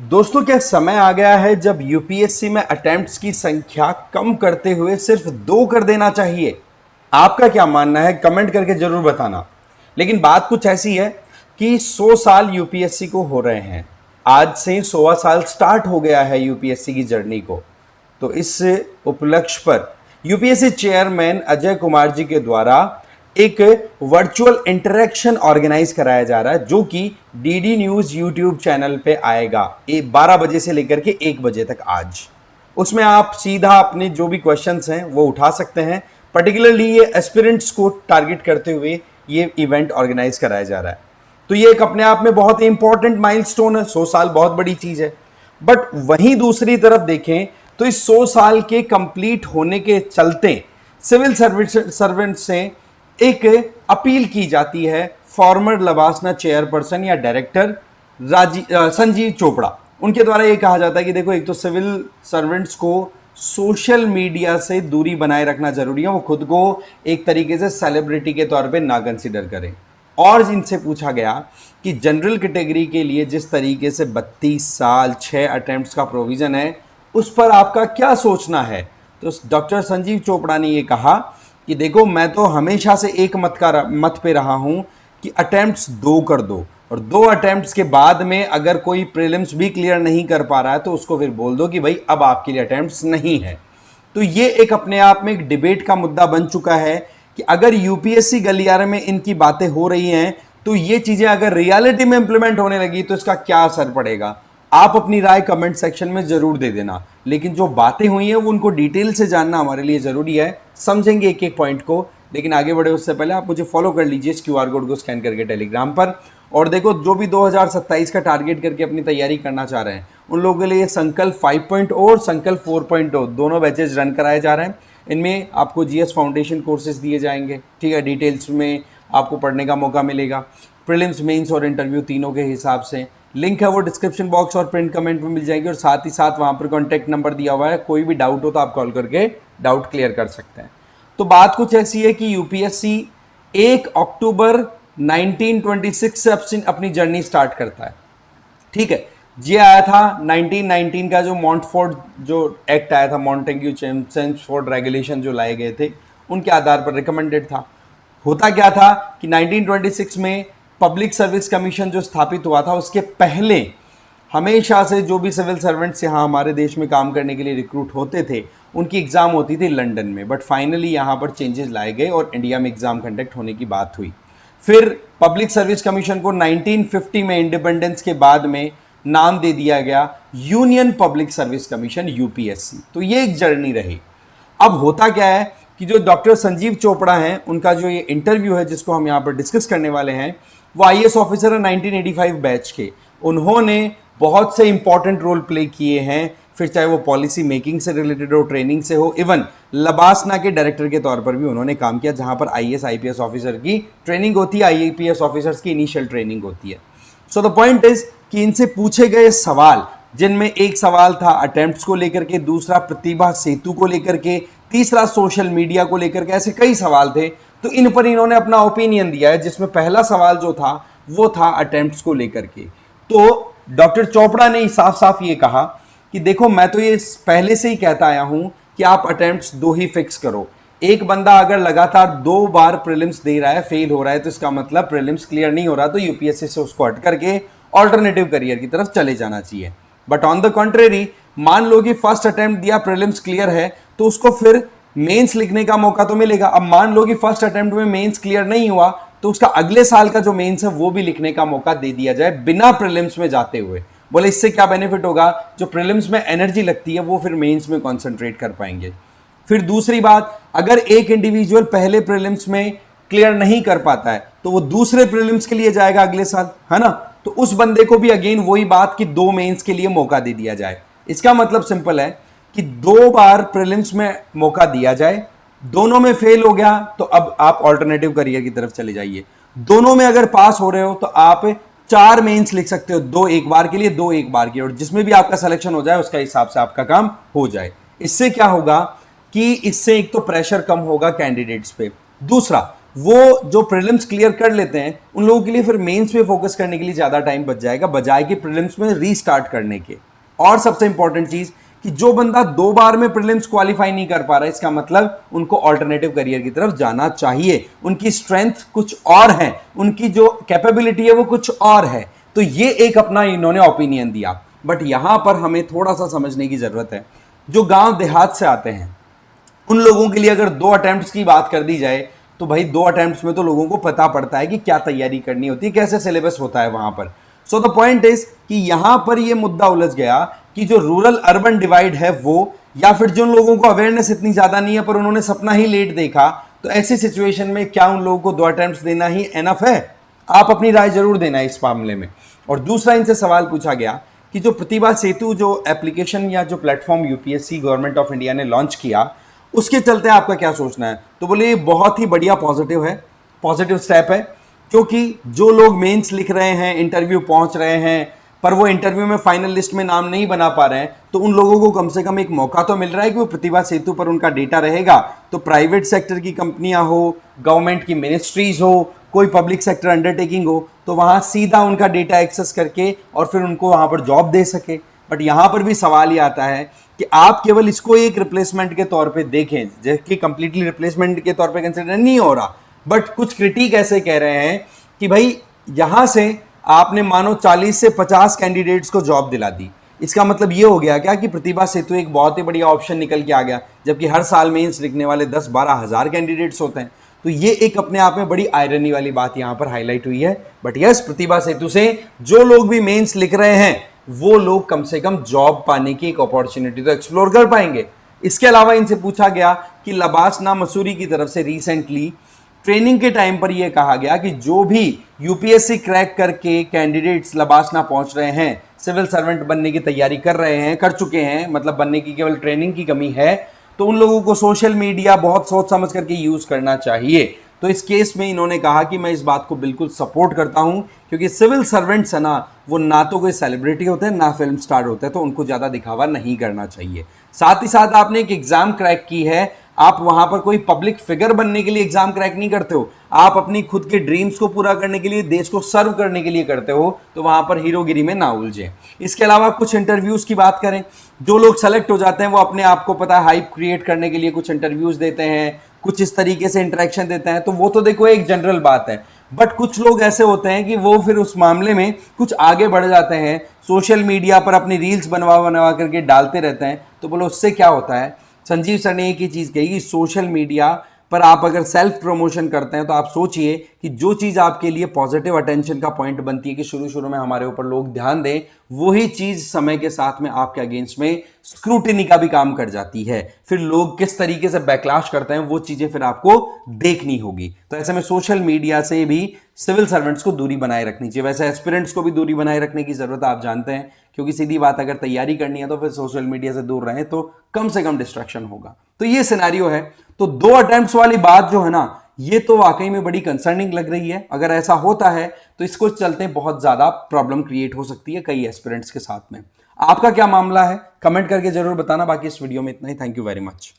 दोस्तों, क्या समय आ गया है जब यूपीएससी में अटेम्प्ट्स की संख्या कम करते हुए सिर्फ 2 कर देना चाहिए? आपका क्या मानना है? कमेंट करके जरूर बताना। लेकिन बात कुछ ऐसी है कि 100 साल यूपीएससी को हो रहे हैं। आज से 100वां साल स्टार्ट हो गया है यूपीएससी की जर्नी को। तो इस उपलक्ष्य पर यूपीएससी चेयरमैन अजय कुमार जी के द्वारा एक वर्चुअल इंटरेक्शन ऑर्गेनाइज कराया जा रहा है, जो कि डीडी न्यूज यूट्यूब चैनल पे आएगा 12 बजे से लेकर के 1 बजे तक आज। उसमें आप सीधा अपने जो भी क्वेश्चंस हैं वो उठा सकते हैं। पर्टिकुलरली ये एस्पिरेंट्स को टारगेट करते हुए ये इवेंट ऑर्गेनाइज कराया जा रहा है। तो ये एक अपने आप में बहुत ही इंपॉर्टेंट माइलस्टोन है। 100 साल बहुत बड़ी चीज है। बट वहीं दूसरी तरफ देखें तो इस 100 साल के कंप्लीट होने के चलते सिविल सर्वेंट से एक अपील की जाती है फॉर्मर लबासना चेयरपर्सन या डायरेक्टर संजीव चोपड़ा। उनके द्वारा यह कहा जाता है कि देखो, एक तो सिविल सर्वेंट्स को सोशल मीडिया से दूरी बनाए रखना जरूरी है। वो खुद को एक तरीके से सेलिब्रिटी के तौर पे ना कंसिडर करें। और इनसे पूछा गया कि जनरल कैटेगरी के लिए जिस तरीके से 32 साल 6 अटेम्प्ट्स का प्रोविजन है, उस पर आपका क्या सोचना है? तो डॉक्टर संजीव चोपड़ा ने यह कहा कि देखो, मैं तो हमेशा से एक मत पे रहा हूं कि अटेम्प्ट्स 2 कर दो, और 2 अटेम्प्ट्स के बाद में अगर कोई प्रीलिम्स भी क्लियर नहीं कर पा रहा है तो उसको फिर बोल दो कि भाई अब आपके लिए अटेम्प्ट्स नहीं है। तो ये एक अपने आप में एक डिबेट का मुद्दा बन चुका है कि अगर यूपीएससी गलियारे में इनकी बातें हो रही हैं तो ये चीजें अगर रियलिटी में इंप्लीमेंट होने लगी तो इसका क्या असर पड़ेगा। आप अपनी राय कमेंट सेक्शन में जरूर दे देना। लेकिन जो बातें हुई हैं वो उनको डिटेल से जानना हमारे लिए जरूरी है। समझेंगे एक एक पॉइंट को। लेकिन आगे बढ़े उससे पहले आप मुझे फॉलो कर लीजिए इस क्यूआर कोड को स्कैन करके टेलीग्राम पर। और देखो, जो भी 2027 का टारगेट करके अपनी तैयारी करना चाह रहे हैं उन लोगों के लिए संकल्प 5.0 और संकल्प 4.0 दोनों बैचेज रन कराए जा रहे हैं। इनमें आपको जीएस फाउंडेशन कोर्सेज दिए जाएंगे, ठीक है। डिटेल्स में आपको पढ़ने का मौका मिलेगा, प्रीलिम्स, मेंस और इंटरव्यू तीनों के हिसाब से। लिंक है वो डिस्क्रिप्शन बॉक्स और प्रिंट कमेंट में मिल जाएगी। और साथ ही साथ वहाँ पर कॉन्टैक्ट नंबर दिया हुआ है, कोई भी डाउट हो तो आप कॉल करके डाउट क्लियर कर सकते हैं। तो बात कुछ ऐसी है कि यूपीएससी 1 अक्टूबर 1926 से अपनी जर्नी स्टार्ट करता है, ठीक है। ये आया था 1919 का जो मॉन्टफोर्ड जो एक्ट आया था, मॉन्टेग्यू चेम्सफोर्ड रेगुलेशन जो लाए गए थे, उनके आधार पर रिकमेंडेड था। होता क्या था कि 1926 में पब्लिक सर्विस कमीशन जो स्थापित हुआ था, उसके पहले हमेशा से जो भी सिविल सर्वेंट्स यहाँ हमारे देश में काम करने के लिए रिक्रूट होते थे उनकी एग्ज़ाम होती थी लंदन में। बट फाइनली यहाँ पर चेंजेस लाए गए और इंडिया में एग्ज़ाम कंडक्ट होने की बात हुई। फिर पब्लिक सर्विस कमीशन को 1950 में इंडिपेंडेंस के बाद में नाम दे दिया गया union public service commission, UPSC. तो ये एक जर्नी रही। अब होता क्या है कि जो डॉक्टर संजीव चोपड़ा हैं, उनका जो ये इंटरव्यू है जिसको हम यहाँ पर डिस्कस करने वाले हैं, वो आईएएस ऑफिसर है 1985 बैच के। उन्होंने बहुत से इंपॉर्टेंट रोल प्ले किए हैं, फिर चाहे वो पॉलिसी मेकिंग से रिलेटेड हो, ट्रेनिंग से हो, इवन लबासना के डायरेक्टर के तौर पर भी उन्होंने काम किया, जहां पर आईएएस आईपीएस ऑफिसर की ट्रेनिंग होती है, आईपीएस ऑफिसर्स की इनिशियल ट्रेनिंग होती है। सो द पॉइंट इज कि इनसे पूछे गए सवाल, जिनमें एक सवाल था अटेम्प्ट्स को लेकर के, दूसरा प्रतिभा सेतु को लेकर के, तीसरा सोशल मीडिया को लेकर के, ऐसे कई सवाल थे। तो इन पर इन्होंने अपना ओपिनियन दिया है, जिसमें पहला सवाल जो था वो था अटेम्प्ट्स को लेकर के। तो डॉक्टर चोपड़ा ने साफ साफ ये कहा कि देखो, मैं तो ये पहले से ही कहता आया हूं कि आप अटेम्प्ट्स 2 ही फिक्स करो। एक बंदा अगर लगातार 2 बार प्रीलिम्स दे रहा है, फेल हो रहा है, तो इसका मतलब प्रीलिम्स क्लियर नहीं हो रहा, तो यूपीएससी से उसको हट करके ऑल्टरनेटिव करियर की तरफ चले जाना चाहिए। बट ऑन द कॉन्ट्रेरी, मान लो कि फर्स्ट अटेम्प्ट दिया, प्रीलिम्स क्लियर है, तो उसको फिर मेंस लिखने का मौका तो मिलेगा। अब मान लो कि फर्स्ट अटेम्प्ट में मेंस क्लियर नहीं हुआ, तो उसका अगले साल का जो मेंस है वो भी लिखने का मौका दे दिया जाए बिना प्रीलिम्स में जाते हुए। बोले इससे क्या बेनिफिट होगा? जो प्रीलिम्स में एनर्जी लगती है वो फिर मेंस में कंसंट्रेट कर पाएंगे। फिर दूसरी बात, अगर एक इंडिविजुअल पहले प्रीलिम्स में क्लियर नहीं कर पाता है तो वो दूसरे प्रीलिम्स के लिए जाएगा अगले साल, है ना। तो उस बंदे को भी अगेन वही बात कि 2 मेंस के लिए मौका दे दिया जाए। इसका मतलब सिंपल है कि 2 बार प्रीलिम्स में मौका दिया जाए, दोनों में फेल हो गया तो अब आप ऑल्टरनेटिव करियर की तरफ चले जाइए। दोनों में अगर पास हो रहे हो तो आप 4 मेंस लिख सकते हो, 2 एक बार के लिए, 2 एक बार के लिए, और जिसमें भी आपका सिलेक्शन हो जाए उसका हिसाब से आपका काम हो जाए। इससे क्या होगा कि इससे एक तो प्रेशर कम होगा कैंडिडेट्स पे, दूसरा वो जो प्रीलिम्स क्लियर कर लेते हैं उन लोगों के लिए फिर मेंस पे फोकस करने के लिए ज्यादा टाइम बच जाएगा बजाय कि प्रीलिम्स में रीस्टार्ट करने के। और सबसे इंपॉर्टेंट चीज कि जो बंदा 2 बार में प्रीलिम्स क्वालिफाई नहीं कर पा रहा है, इसका मतलब उनको ऑल्टरनेटिव करियर की तरफ जाना चाहिए। उनकी स्ट्रेंथ कुछ और है, उनकी जो कैपेबिलिटी है वो कुछ और है। तो ये एक अपना इन्होंने ओपिनियन दिया। बट यहां पर हमें थोड़ा सा समझने की जरूरत है, जो गांव देहात से आते हैं उन लोगों के लिए अगर 2 अटेम्प्ट्स की बात कर दी जाए तो भाई 2 अटेम्प्ट्स में तो लोगों को पता पड़ता है कि क्या तैयारी करनी होती है, कैसे सिलेबस होता है वहां पर। सो द पॉइंट इज कि यहां पर यह मुद्दा उलझ गया कि जो रूरल अर्बन डिवाइड है वो, या फिर जिन लोगों को अवेयरनेस इतनी ज्यादा नहीं है पर उन्होंने सपना ही लेट देखा, तो ऐसी सिचुएशन में क्या उन लोगों को 2 अटेम्प्ट्स देना ही एनफ है? आप अपनी राय जरूर देना इस मामले में। और दूसरा इनसे सवाल पूछा गया कि जो प्रतिभा सेतु जो एप्लीकेशन या जो platform UPSC government of India ने लॉन्च किया, उसके चलते आपका क्या सोचना है? तो बोले ये बहुत ही बढ़िया पॉजिटिव है, पॉजिटिव स्टेप है, क्योंकि जो लोग मेंस लिख रहे हैं, इंटरव्यू पहुंच रहे हैं, पर वो इंटरव्यू में फाइनल लिस्ट में नाम नहीं बना पा रहे हैं, तो उन लोगों को कम से कम एक मौका तो मिल रहा है कि वो प्रतिभा सेतु पर उनका डेटा रहेगा। तो प्राइवेट सेक्टर की कंपनियां हो, गवर्नमेंट की मिनिस्ट्रीज हो, कोई पब्लिक सेक्टर अंडरटेकिंग हो, तो वहां सीधा उनका डेटा एक्सेस करके और फिर उनको वहां पर जॉब दे सके। बट यहां पर भी सवाल ये आता है कि आप केवल इसको एक रिप्लेसमेंट के तौर पे देखें, जबकि कंप्लीटली रिप्लेसमेंट के तौर पे कंसिडर नहीं हो रहा। बट कुछ क्रिटिक ऐसे कह रहे हैं कि भाई यहां से आपने मानो 40 से 50 कैंडिडेट्स को जॉब दिला दी, इसका मतलब ये हो गया क्या कि प्रतिभा सेतु एक बहुत ही बढ़िया ऑप्शन निकल के आ गया, जबकि हर साल मेंस लिखने वाले 10-12 हजार कैंडिडेट्स होते हैं। तो ये एक अपने आप में बड़ी आयरनी वाली बात यहां पर हाईलाइट हुई है। बट यस, प्रतिभा सेतु से जो लोग भी मेंस लिख रहे हैं वो लोग कम से कम जॉब पाने की एक अपॉर्चुनिटी तो एक्सप्लोर कर पाएंगे। इसके अलावा इनसे पूछा गया कि लबासना मसूरी की तरफ से रिसेंटली ट्रेनिंग के टाइम पर यह कहा गया कि जो भी यूपीएससी क्रैक करके कैंडिडेट्स लबासना पहुंच रहे हैं, सिविल सर्वेंट बनने की तैयारी कर रहे हैं, कर चुके हैं, मतलब बनने की केवल ट्रेनिंग की कमी है, तो उन लोगों को सोशल मीडिया बहुत सोच समझ करके यूज करना चाहिए। तो इस केस में इन्होंने कहा कि मैं इस बात को बिल्कुल सपोर्ट करता हूं, क्योंकि सिविल सर्वेंट्स है ना, वो ना तो कोई सेलिब्रिटी होते हैं ना फिल्म स्टार होते हैं, तो उनको ज्यादा दिखावा नहीं करना चाहिए। साथ ही साथ आपने एक एग्जाम क्रैक की है, आप वहां पर कोई पब्लिक फिगर बनने के लिए एग्जाम क्रैक नहीं करते हो, आप अपनी खुद के ड्रीम्स को पूरा करने के लिए, देश को सर्व करने के लिए करते हो, तो वहां पर हीरोगिरी में ना उलझे। इसके अलावा कुछ इंटरव्यूज की बात करें, जो लोग सेलेक्ट हो जाते हैं वो अपने आप को पता है हाइप क्रिएट करने के लिए कुछ इंटरव्यूज देते हैं, कुछ इस तरीके से इंटरेक्शन देते हैं, तो वो तो देखो एक जनरल बात है। बट कुछ लोग ऐसे होते हैं कि वो फिर उस मामले में कुछ आगे बढ़ जाते हैं, सोशल मीडिया पर अपनी रील्स बनवा बनवा करके डालते रहते हैं। तो बोलो उससे क्या होता है? संजीव सर ने एक ही चीज कही कि सोशल मीडिया पर आप अगर सेल्फ प्रमोशन करते हैं तो आप सोचिए कि जो चीज आपके लिए पॉजिटिव अटेंशन का पॉइंट बनती है कि शुरू शुरू में हमारे ऊपर लोग ध्यान दें, वही चीज समय के साथ में आपके अगेंस्ट में स्क्रूटिनी का भी काम कर जाती है। फिर लोग किस तरीके से बैकलैश करते हैं वो चीजें फिर आपको देखनी होगी। तो ऐसे में सोशल मीडिया से भी सिविल सर्वेंट्स को दूरी बनाए रखनी चाहिए। वैसे एस्पिरेंट्स को भी दूरी बनाए रखने की जरूरत आप जानते हैं, क्योंकि सीधी बात अगर तैयारी करनी है तो फिर सोशल मीडिया से दूर रहें तो कम से कम डिस्ट्रैक्शन होगा। तो ये सिनेरियो है। तो 2 अटेम्प्ट्स वाली बात जो है ना, ये तो वाकई में बड़ी कंसर्निंग लग रही है। अगर ऐसा होता है तो इसको चलते बहुत ज्यादा प्रॉब्लम क्रिएट हो सकती है कई एस्पिरेंट्स के साथ में। आपका क्या मामला है? कमेंट करके जरूर बताना। बाकी इस वीडियो में इतना ही। Thank you very much.